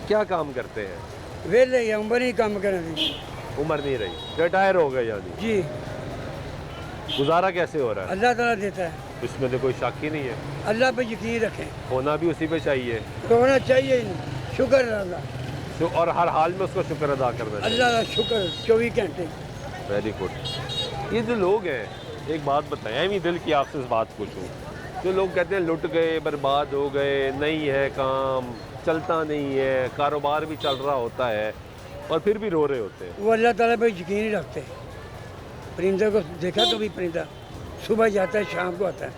क्या काम करते हैं? वेले ही उम्र ही काम करें उम्र नहीं रही, रिटायर हो गए यानी। जी। गुजारा कैसे हो रहा है? अल्लाह ताला देता है, इसमें तो कोई शक ही नहीं है। अल्लाह पे यकीन रखें, होना भी उसी पे चाहिए, तो होना चाहिए ही नहीं। शुक्र है अल्लाह, तो और हर हाल में उसको शुक्र अदा करना चाहिए। अल्लाह का शुक्र 24 घंटे। Very good. ये जो लोग हैं, एक बात बताएं, मैं दिल की आपसे इस बात पूछूं, जो लोग कहते हैं लुट गए, बर्बाद हो गए, नहीं है काम, चलता नहीं है, कारोबार भी चल रहा होता है और फिर भी रो रहे होते हैं। वो अल्लाह ताला पे यकीन ही रखते हैं। परिंदे को देखा कभी परिंदा सुबह जाता है शाम को आता है,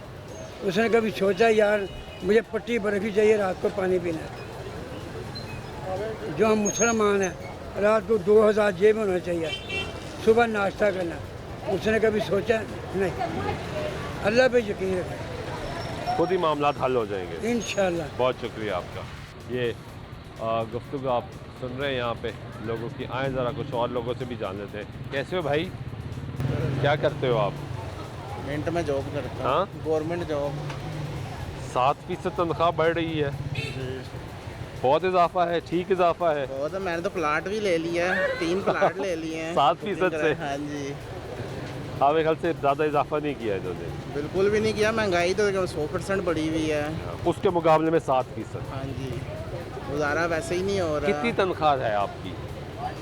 उसने कभी सोचा यार मुझे पट्टी बर्फी चाहिए, रात को पानी पीना है। जो हम मुसलमान हैं, रात को 2000 जेब में होना चाहिए, सुबह नाश्ता करना, उसने कभी सोचा नहीं। अल्लाह पे यकीन रखें, खुद ही मामला हल हो जाएंगे इंशाल्लाह। बहुत शुक्रिया आपका। ये गुफ्तगू आप सुन रहे हैं यहाँ पे लोगों की। आए ज़रा कुछ और लोगों से भी जान लेते हैं। कैसे हो भाई, क्या करते हो आप? मिनट में जॉब करता हाँ? हूँ, गवर्नमेंट जॉब। 7% तनख्वाह बढ़ रही है, बहुत इजाफा है, ठीक इजाफा है। बहुत है, मैंने तो प्लाट भी ले लिया है, 3 प्लाट ले लिए हैं 7% से? हाँ जी, हाँ, मेरे ख्याल से ज़्यादा इजाफा नहीं किया है इन्होंने। बिल्कुल भी नहीं किया। महंगाई तो 100% बढ़ी हुई है। उसके मुकाबले में 7%। हाँ जी, गुजारा वैसे ही नहीं हो रहा। कितनी तनख्वाह है आपकी?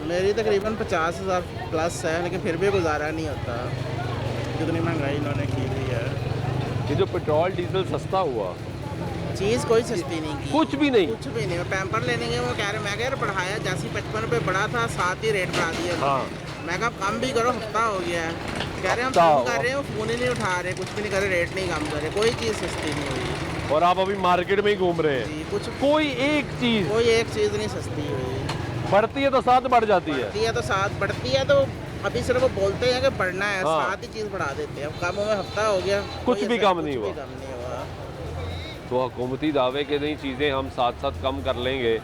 मेरी तकरीबन 50,000 प्लस है, लेकिन फिर भी गुजारा नहीं होता, जितनी महंगाई इन्होंने की हुई है। ये जो पेट्रोल डीजल सस्ता हुआ, चीज़ कोई सस्ती नहीं की, कुछ भी नहीं। कुछ भी नहीं। पैम्पर लेने के वो कह रहे, मैं कह रहा बढ़ाया, जैसे 55 रुपये बढ़ा था 7 ही रेट बढ़ा दिया। हाँ, मैं कहा कम भी करो, हफ्ता हो गया है। कह रहे हम हफ्ता फोन हुआ। कर रहे हैं, वो फ़ोन ही नहीं उठा रहे, कुछ भी नहीं कर रहे, रेट नहीं कम कर रहे, कोई चीज़ सस्ती नहीं हुई और आप अभी मार्केट में ही घूम रहे हैं। जी। कुछ कोई एक चीज़ कोई एक चीज़ नहीं सस्ती हुई। बढ़ती है तो साथ बढ़ जाती है। बढ़ती है तो साथ बढ़ती है, तो अभी सिर्फ वो बोलते हैं कि बढ़ना है, हाँ। साथ ही चीज़ बढ़ा देते हैं। अब कम हुए, हफ्ता हो गया, कुछ कोई भी ऐसा- कम नहीं हुआ। कुछ भी कम नहीं हुआ। तो हुकूमती दावे के नहीं, चीज़ें हम साथ साथ कम कर लेंगे,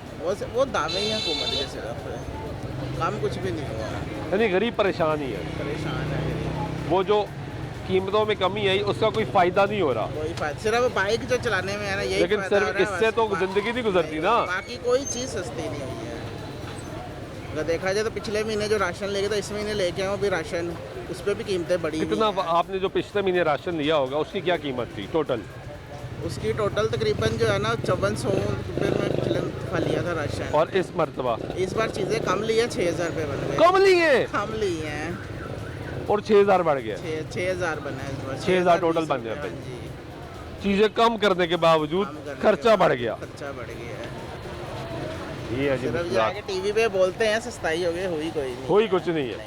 वो दावे ही हैं हुकूमत के, सिर्फ कम कुछ भी नहीं हुआ। यानी गरीब परेशान ही है। परेशान है गरीब। वो जो कीमतों में कमी आई उसका कोई फ़ायदा नहीं हो रहा। कोई फायदा सिर्फ बाइक जो चलाने में है ना, यही लेकिन फायदा सिर्फ हो रहा है, इससे बस। तो ज़िंदगी नहीं गुजरती ना। बाकी कोई चीज़ सस्ती नहीं हुई है। अगर देखा जाए तो पिछले महीने जो राशन लेके था, इस महीने लेके आए भी राशन, उस पर भी कीमतें बढ़ी हुई कितना हैं। आपने जो पिछले महीने राशन लिया होगा उसकी क्या कीमत थी टोटल? उसकी टोटल तकरीबन जो है ना 5400 रुपये में पिछले दफा लिया था राशन। और इस मरतबा इस बार चीज़ें कम ली है, 6000 रुपये बन गए। कम ली है कम ली हैं, और 6000 बढ़ गया। 6000 बना है इस बार। 6000 टोटल बन गया। हाँ जी, चीज़ें कम करने के बावजूद कम करने के खर्चा बाद बढ़ गया। खर्चा बढ़ गया है। ये है जी सिर्फ मुश्किलात। जाके टीवी पे बोलते हैं सस्ताई हो गई, हुई कोई नहीं। कोई कुछ नहीं है।